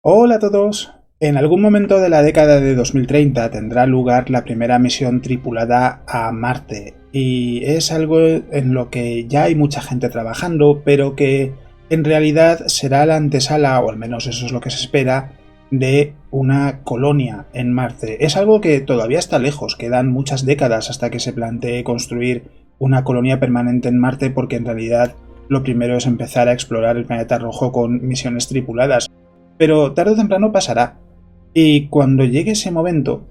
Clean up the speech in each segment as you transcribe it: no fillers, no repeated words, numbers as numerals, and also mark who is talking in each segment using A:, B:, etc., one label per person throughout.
A: Hola a todos. En algún momento de la década de 2030 tendrá lugar la primera misión tripulada a Marte y es algo en lo que ya hay mucha gente trabajando, pero que en realidad será la antesala, o al menos eso es lo que se espera, de una colonia en Marte. Es algo que todavía está lejos, quedan muchas décadas hasta que se plantee construir una colonia permanente en Marte, porque en realidad lo primero es empezar a explorar el planeta rojo con misiones tripuladas. Pero tarde o temprano pasará. Y cuando llegue ese momento,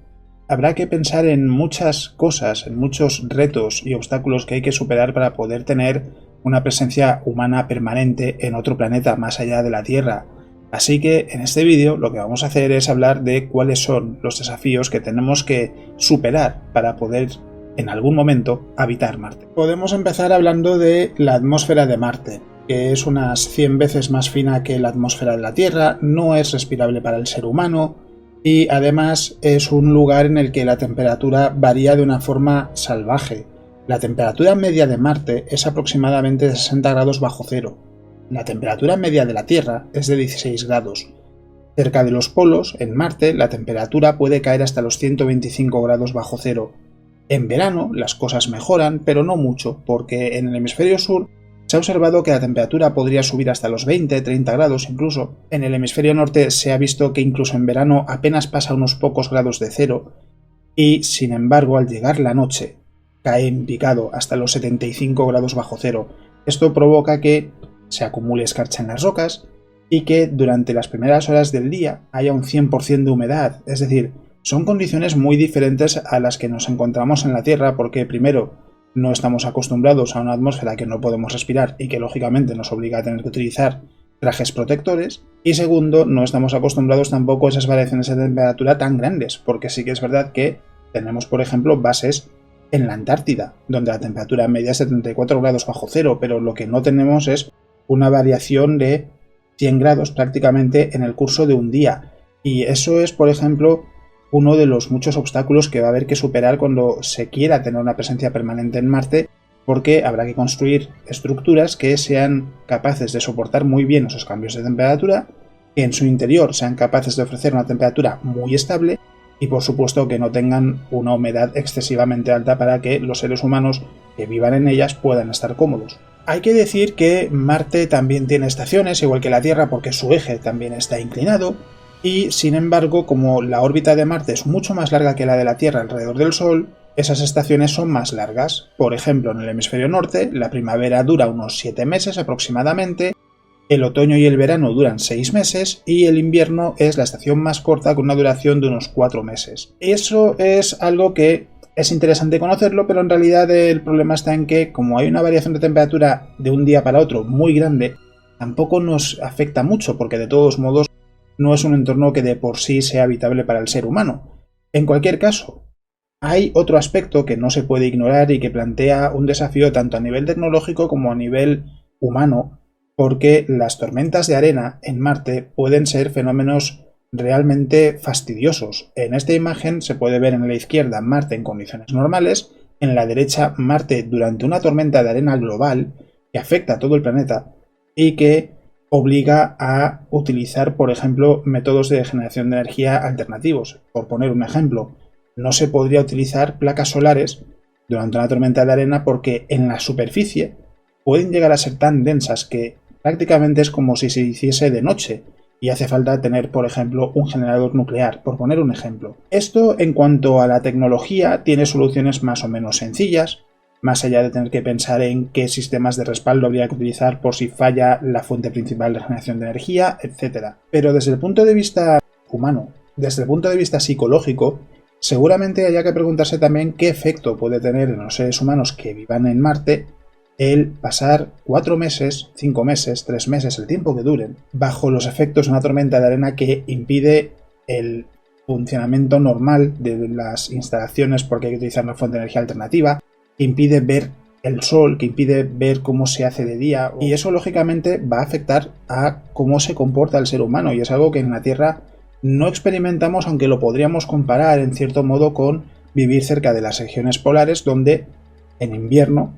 A: habrá que pensar en muchas cosas, en muchos retos y obstáculos que hay que superar para poder tener una presencia humana permanente en otro planeta más allá de la Tierra. Así que en este vídeo lo que vamos a hacer es hablar de cuáles son los desafíos que tenemos que superar para poder en algún momento habitar Marte. Podemos empezar hablando de la atmósfera de Marte, que es unas 100 veces más fina que la atmósfera de la Tierra, no es respirable para el ser humano y además es un lugar en el que la temperatura varía de una forma salvaje. La temperatura media de Marte es aproximadamente de 60 grados bajo cero. La temperatura media de la Tierra es de 16 grados. Cerca de los polos, en Marte, la temperatura puede caer hasta los 125 grados bajo cero. En verano las cosas mejoran, pero no mucho, porque en el hemisferio sur se ha observado que la temperatura podría subir hasta los 20-30 grados incluso. En el hemisferio norte se ha visto que incluso en verano apenas pasa unos pocos grados de cero y, sin embargo, al llegar la noche cae en picado hasta los 75 grados bajo cero. Esto provoca que se acumule escarcha en las rocas y que durante las primeras horas del día haya un 100% de humedad. Es decir, son condiciones muy diferentes a las que nos encontramos en la Tierra porque, primero, no estamos acostumbrados a una atmósfera que no podemos respirar y que lógicamente nos obliga a tener que utilizar trajes protectores, y segundo, no estamos acostumbrados tampoco a esas variaciones de temperatura tan grandes, porque sí que es verdad que tenemos, por ejemplo, bases en la Antártida, donde la temperatura media es 74 grados bajo cero, pero lo que no tenemos es una variación de 100 grados prácticamente en el curso de un día, y eso es, por ejemplo, uno de los muchos obstáculos que va a haber que superar cuando se quiera tener una presencia permanente en Marte, porque habrá que construir estructuras que sean capaces de soportar muy bien esos cambios de temperatura, que en su interior sean capaces de ofrecer una temperatura muy estable y por supuesto que no tengan una humedad excesivamente alta para que los seres humanos que vivan en ellas puedan estar cómodos. Hay que decir que Marte también tiene estaciones, igual que la Tierra, porque su eje también está inclinado, y sin embargo, como la órbita de Marte es mucho más larga que la de la Tierra alrededor del Sol, esas estaciones son más largas. Por ejemplo, en el hemisferio norte, la primavera dura unos 7 meses aproximadamente, el otoño y el verano duran 6 meses y el invierno es la estación más corta con una duración de unos 4 meses. Eso es algo que es interesante conocerlo, pero en realidad el problema está en que, como hay una variación de temperatura de un día para otro muy grande, tampoco nos afecta mucho, porque de todos modos no es un entorno que de por sí sea habitable para el ser humano. En cualquier caso, hay otro aspecto que no se puede ignorar y que plantea un desafío tanto a nivel tecnológico como a nivel humano, porque las tormentas de arena en Marte pueden ser fenómenos realmente fastidiosos. En esta imagen se puede ver en la izquierda Marte en condiciones normales, en la derecha Marte durante una tormenta de arena global que afecta a todo el planeta y que obliga a utilizar, por ejemplo, métodos de generación de energía alternativos. Por poner un ejemplo, no se podría utilizar placas solares durante una tormenta de arena porque en la superficie pueden llegar a ser tan densas que prácticamente es como si se hiciese de noche y hace falta tener, por ejemplo, un generador nuclear, por poner un ejemplo. Esto, en cuanto a la tecnología, tiene soluciones más o menos sencillas, más allá de tener que pensar en qué sistemas de respaldo habría que utilizar por si falla la fuente principal de generación de energía, etc. Pero desde el punto de vista humano, desde el punto de vista psicológico, seguramente haya que preguntarse también qué efecto puede tener en los seres humanos que vivan en Marte el pasar 4 meses, 5 meses, 3 meses, el tiempo que duren, bajo los efectos de una tormenta de arena que impide el funcionamiento normal de las instalaciones porque hay que utilizar una fuente de energía alternativa, que impide ver el sol, que impide ver cómo se hace de día, y eso lógicamente va a afectar a cómo se comporta el ser humano, y es algo que en la Tierra no experimentamos, aunque lo podríamos comparar en cierto modo con vivir cerca de las regiones polares, donde en invierno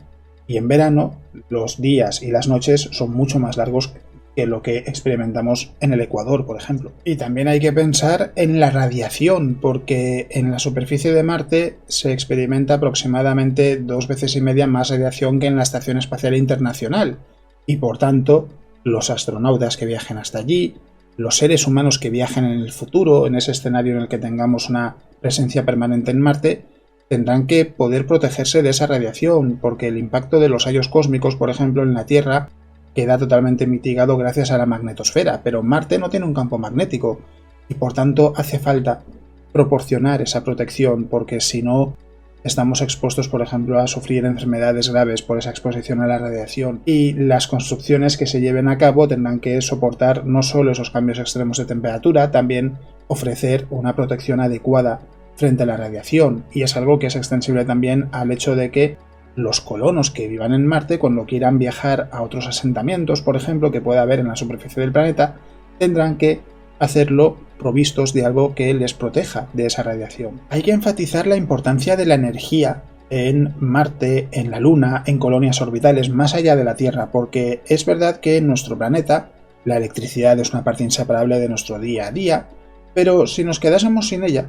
A: y en verano los días y las noches son mucho más largos que lo que experimentamos en el Ecuador, por ejemplo. Y también hay que pensar en la radiación, porque en la superficie de Marte se experimenta aproximadamente 2,5 veces más radiación que en la Estación Espacial Internacional, y por tanto, los astronautas que viajen hasta allí, los seres humanos que viajen en el futuro, en ese escenario en el que tengamos una presencia permanente en Marte, tendrán que poder protegerse de esa radiación, porque el impacto de los rayos cósmicos, por ejemplo, en la Tierra, queda totalmente mitigado gracias a la magnetosfera, pero Marte no tiene un campo magnético, y por tanto hace falta proporcionar esa protección, porque si no, estamos expuestos, por ejemplo, a sufrir enfermedades graves por esa exposición a la radiación, y las construcciones que se lleven a cabo tendrán que soportar no solo esos cambios extremos de temperatura, también ofrecer una protección adecuada frente a la radiación, y es algo que es extensible también al hecho de que los colonos que vivan en Marte, cuando quieran viajar a otros asentamientos, por ejemplo, que pueda haber en la superficie del planeta, tendrán que hacerlo provistos de algo que les proteja de esa radiación. Hay que enfatizar la importancia de la energía en Marte, en la Luna, en colonias orbitales más allá de la Tierra, porque es verdad que en nuestro planeta la electricidad es una parte inseparable de nuestro día a día, pero si nos quedásemos sin ella,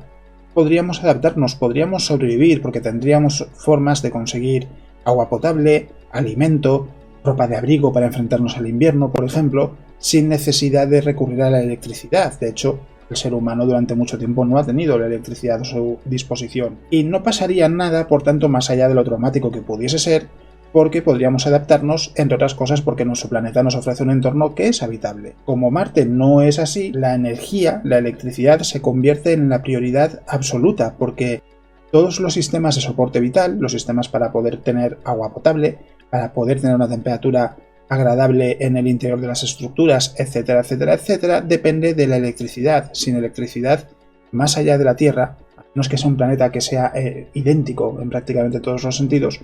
A: podríamos adaptarnos, podríamos sobrevivir, porque tendríamos formas de conseguir agua potable, alimento, ropa de abrigo para enfrentarnos al invierno, por ejemplo, sin necesidad de recurrir a la electricidad. De hecho, el ser humano durante mucho tiempo no ha tenido la electricidad a su disposición. Y no pasaría nada, por tanto, más allá de lo traumático que pudiese ser, porque podríamos adaptarnos, entre otras cosas, porque nuestro planeta nos ofrece un entorno que es habitable. Como Marte no es así, la energía, la electricidad, se convierte en la prioridad absoluta, porque todos los sistemas de soporte vital, los sistemas para poder tener agua potable, para poder tener una temperatura agradable en el interior de las estructuras, etcétera, etcétera, etcétera, depende de la electricidad. Sin electricidad, más allá de la Tierra, a menos que sea un planeta que sea idéntico en prácticamente todos los sentidos,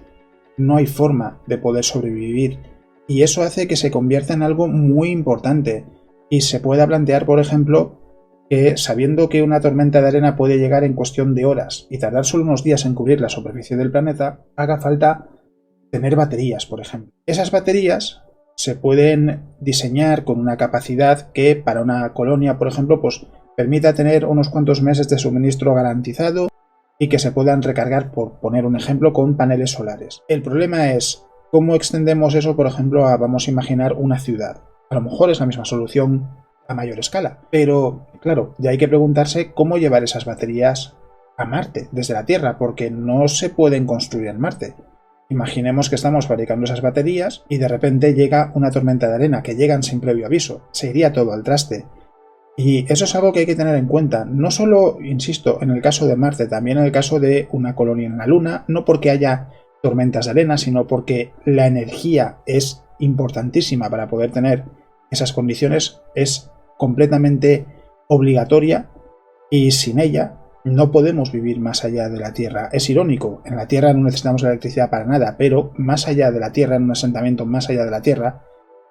A: no hay forma de poder sobrevivir, y eso hace que se convierta en algo muy importante, y se pueda plantear, por ejemplo, que sabiendo que una tormenta de arena puede llegar en cuestión de horas y tardar solo unos días en cubrir la superficie del planeta, haga falta tener baterías, por ejemplo. Esas baterías se pueden diseñar con una capacidad que para una colonia, por ejemplo, pues permita tener unos cuantos meses de suministro garantizado y que se puedan recargar, por poner un ejemplo, con paneles solares. El problema es cómo extendemos eso, por ejemplo, vamos a imaginar una ciudad. A lo mejor es la misma solución a mayor escala, pero claro, ya hay que preguntarse cómo llevar esas baterías a Marte desde la Tierra, porque no se pueden construir en Marte. Imaginemos que estamos fabricando esas baterías y de repente llega una tormenta de arena, que llegan sin previo aviso. Se iría todo al traste. Y eso es algo que hay que tener en cuenta, no solo, insisto, en el caso de Marte, también en el caso de una colonia en la Luna, no porque haya tormentas de arena, sino porque la energía es importantísima para poder tener esas condiciones, es completamente obligatoria y sin ella no podemos vivir más allá de la Tierra. Es irónico, en la Tierra no necesitamos la electricidad para nada, pero más allá de la Tierra, en un asentamiento más allá de la Tierra,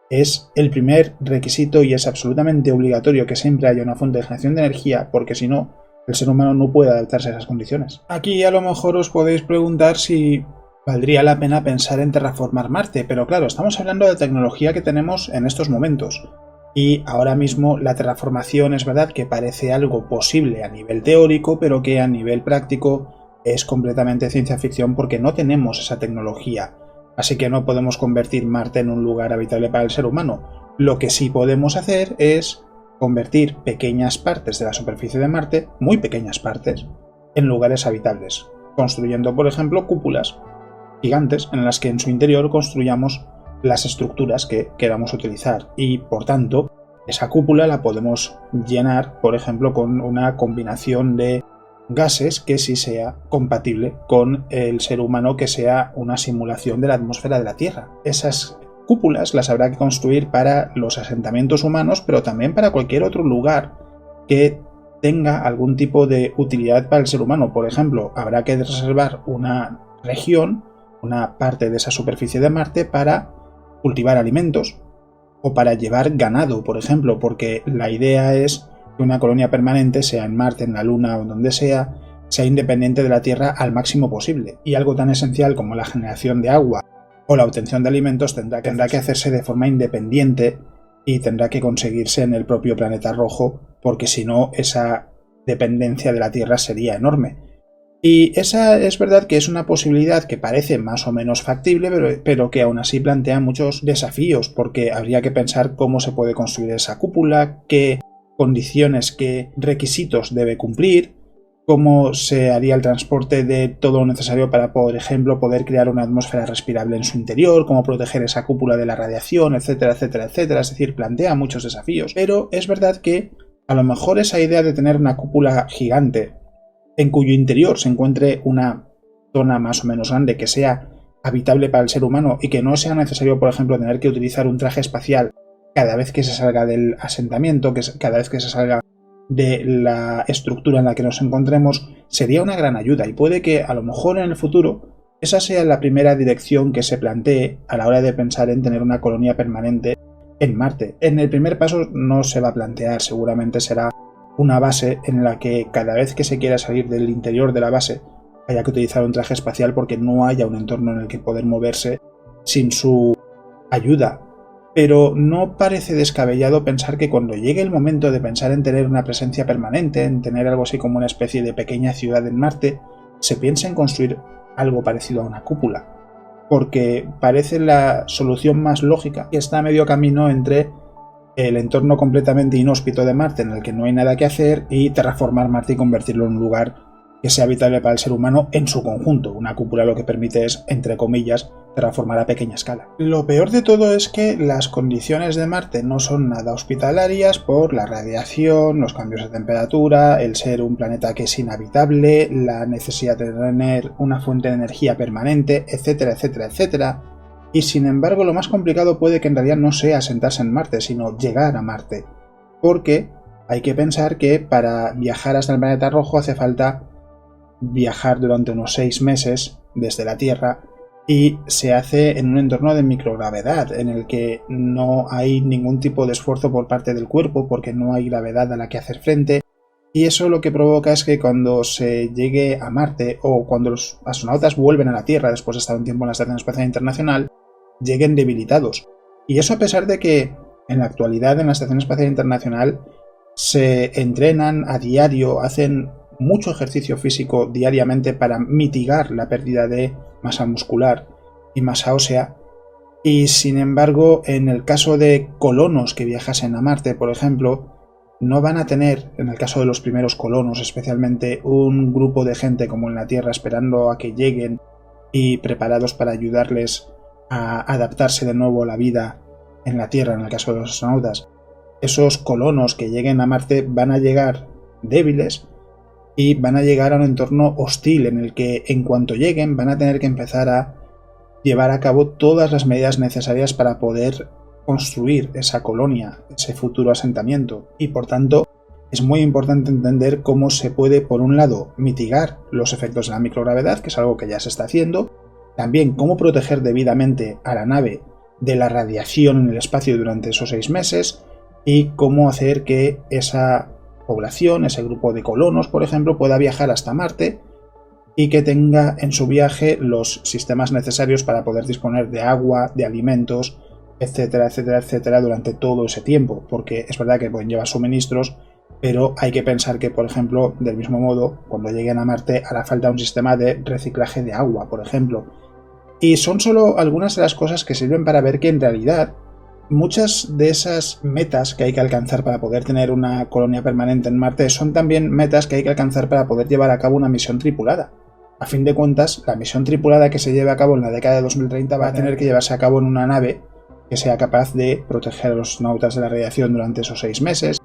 A: es el primer requisito y es absolutamente obligatorio que siempre haya una fuente de generación de energía, porque si no, el ser humano no puede adaptarse a esas condiciones. Aquí a lo mejor os podéis preguntar si valdría la pena pensar en terraformar Marte, pero claro, estamos hablando de tecnología que tenemos en estos momentos. Y ahora mismo la terraformación es verdad que parece algo posible a nivel teórico, pero que a nivel práctico es completamente ciencia ficción porque no tenemos esa tecnología. Así que no podemos convertir Marte en un lugar habitable para el ser humano. Lo que sí podemos hacer es convertir pequeñas partes de la superficie de Marte, muy pequeñas partes, en lugares habitables, construyendo, por ejemplo, cúpulas gigantes en las que en su interior construyamos las estructuras que queramos utilizar y, por tanto, esa cúpula la podemos llenar, por ejemplo, con una combinación de gases que sí sea compatible con el ser humano, que sea una simulación de la atmósfera de la Tierra. Esas cúpulas las habrá que construir para los asentamientos humanos, pero también para cualquier otro lugar que tenga algún tipo de utilidad para el ser humano. Por ejemplo, habrá que reservar una región, una parte de esa superficie de Marte para cultivar alimentos o para llevar ganado, por ejemplo, porque la idea es que una colonia permanente, sea en Marte, en la Luna o donde sea independiente de la Tierra al máximo posible. Y algo tan esencial como la generación de agua o la obtención de alimentos tendrá que hacerse de forma independiente y tendrá que conseguirse en el propio planeta rojo, porque si no, esa dependencia de la Tierra sería enorme. Y esa es verdad que es una posibilidad que parece más o menos factible, pero que aún así plantea muchos desafíos, porque habría que pensar cómo se puede construir esa cúpula, qué condiciones, qué requisitos debe cumplir, cómo se haría el transporte de todo lo necesario para, por ejemplo, poder crear una atmósfera respirable en su interior, cómo proteger esa cúpula de la radiación, etcétera, etcétera, etcétera. Es decir, plantea muchos desafíos. Pero es verdad que a lo mejor esa idea de tener una cúpula gigante en cuyo interior se encuentre una zona más o menos grande que sea habitable para el ser humano y que no sea necesario, por ejemplo, tener que utilizar un traje espacial cada vez que se salga del asentamiento, cada vez que se salga de la estructura en la que nos encontremos, sería una gran ayuda, y puede que a lo mejor en el futuro esa sea la primera dirección que se plantee a la hora de pensar en tener una colonia permanente en Marte. En el primer paso no se va a plantear, seguramente será una base en la que cada vez que se quiera salir del interior de la base haya que utilizar un traje espacial porque no haya un entorno en el que poder moverse sin su ayuda. Pero no parece descabellado pensar que cuando llegue el momento de pensar en tener una presencia permanente, en tener algo así como una especie de pequeña ciudad en Marte, se piense en construir algo parecido a una cúpula, porque parece la solución más lógica y está a medio camino entre el entorno completamente inhóspito de Marte en el que no hay nada que hacer y terraformar Marte y convertirlo en un lugar que sea habitable para el ser humano en su conjunto. Una cúpula lo que permite es, entre comillas, terraformar a pequeña escala. Lo peor de todo es que las condiciones de Marte no son nada hospitalarias por la radiación, los cambios de temperatura, el ser un planeta que es inhabitable, la necesidad de tener una fuente de energía permanente, etcétera, etcétera, etcétera. Y sin embargo, lo más complicado puede que en realidad no sea sentarse en Marte, sino llegar a Marte. Porque hay que pensar que para viajar hasta el planeta rojo hace falta viajar durante unos 6 meses desde la Tierra, y se hace en un entorno de microgravedad en el que no hay ningún tipo de esfuerzo por parte del cuerpo porque no hay gravedad a la que hacer frente, y eso lo que provoca es que cuando se llegue a Marte o cuando los astronautas vuelven a la Tierra después de estar un tiempo en la Estación Espacial Internacional, lleguen debilitados. Y eso a pesar de que en la actualidad en la Estación Espacial Internacional se entrenan a diario, hacen mucho ejercicio físico diariamente para mitigar la pérdida de masa muscular y masa ósea, y sin embargo en el caso de colonos que viajasen a Marte, por ejemplo, no van a tener, en el caso de los primeros colonos especialmente, un grupo de gente como en la Tierra esperando a que lleguen y preparados para ayudarles a adaptarse de nuevo a la vida en la Tierra en el caso de los astronautas. Esos colonos que lleguen a Marte van a llegar débiles y van a llegar a un entorno hostil en el que en cuanto lleguen van a tener que empezar a llevar a cabo todas las medidas necesarias para poder construir esa colonia, ese futuro asentamiento, y por tanto es muy importante entender cómo se puede, por un lado, mitigar los efectos de la microgravedad, que es algo que ya se está haciendo, también cómo proteger debidamente a la nave de la radiación en el espacio durante esos 6 meses y cómo hacer que esa población, ese grupo de colonos, por ejemplo, pueda viajar hasta Marte y que tenga en su viaje los sistemas necesarios para poder disponer de agua, de alimentos, etcétera, etcétera, etcétera, durante todo ese tiempo, porque es verdad que pueden llevar suministros, pero hay que pensar que, por ejemplo, del mismo modo, cuando lleguen a Marte hará falta un sistema de reciclaje de agua, por ejemplo. Y son solo algunas de las cosas que sirven para ver que en realidad muchas de esas metas que hay que alcanzar para poder tener una colonia permanente en Marte son también metas que hay que alcanzar para poder llevar a cabo una misión tripulada. A fin de cuentas, la misión tripulada que se lleve a cabo en la década de 2030 va a tener que llevarse a cabo en una nave que sea capaz de proteger a los astronautas de la radiación durante esos 6 meses,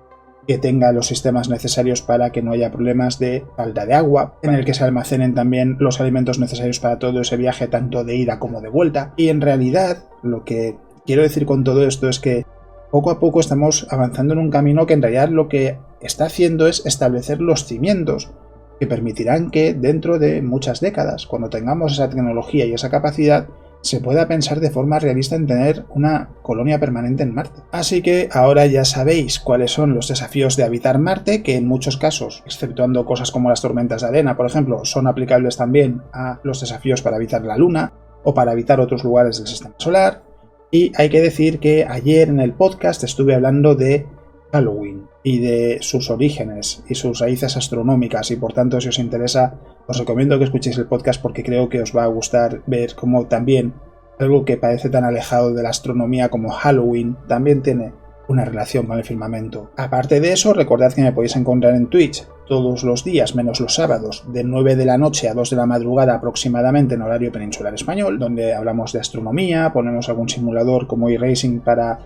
A: que tenga los sistemas necesarios para que no haya problemas de falta de agua, en el que se almacenen también los alimentos necesarios para todo ese viaje, tanto de ida como de vuelta. Y en realidad, lo que quiero decir con todo esto es que poco a poco estamos avanzando en un camino que en realidad lo que está haciendo es establecer los cimientos que permitirán que dentro de muchas décadas, cuando tengamos esa tecnología y esa capacidad, se pueda pensar de forma realista en tener una colonia permanente en Marte. Así que ahora ya sabéis cuáles son los desafíos de habitar Marte, que en muchos casos, exceptuando cosas como las tormentas de arena, por ejemplo, son aplicables también a los desafíos para habitar la Luna o para habitar otros lugares del sistema solar. Y hay que decir que ayer en el podcast estuve hablando de Halloween y de sus orígenes y sus raíces astronómicas, y por tanto, si os interesa, os recomiendo que escuchéis el podcast porque creo que os va a gustar ver cómo también algo que parece tan alejado de la astronomía como Halloween también tiene una relación con el firmamento. Aparte de eso, recordad que me podéis encontrar en Twitch todos los días, menos los sábados, de 9 de la noche a 2 de la madrugada aproximadamente en horario peninsular español, donde hablamos de astronomía, ponemos algún simulador como iRacing para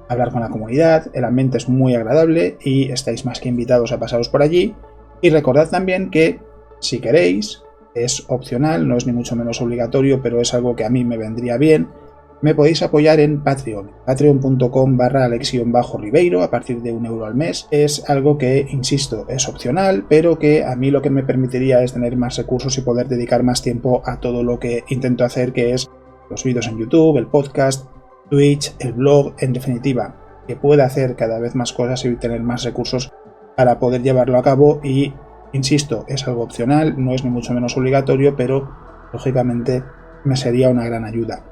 A: hablar con la comunidad. El ambiente es muy agradable y estáis más que invitados a pasaros por allí. Y recordad también que, si queréis, es opcional, no es ni mucho menos obligatorio, pero es algo que a mí me vendría bien, me podéis apoyar en Patreon, patreon.com/alex_ribeiro a partir de €1 al mes. Es algo que, insisto, es opcional, pero que a mí lo que me permitiría es tener más recursos y poder dedicar más tiempo a todo lo que intento hacer, que es los vídeos en YouTube, el podcast, Twitch, el blog, en definitiva, que pueda hacer cada vez más cosas y tener más recursos para poder llevarlo a cabo. Y, insisto, es algo opcional, no es ni mucho menos obligatorio, pero lógicamente me sería una gran ayuda.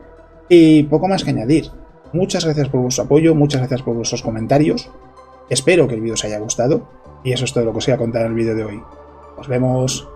A: Y poco más que añadir. Muchas gracias por vuestro apoyo, muchas gracias por vuestros comentarios. Espero que el vídeo os haya gustado y eso es todo lo que os voy a contar en el vídeo de hoy. Nos vemos.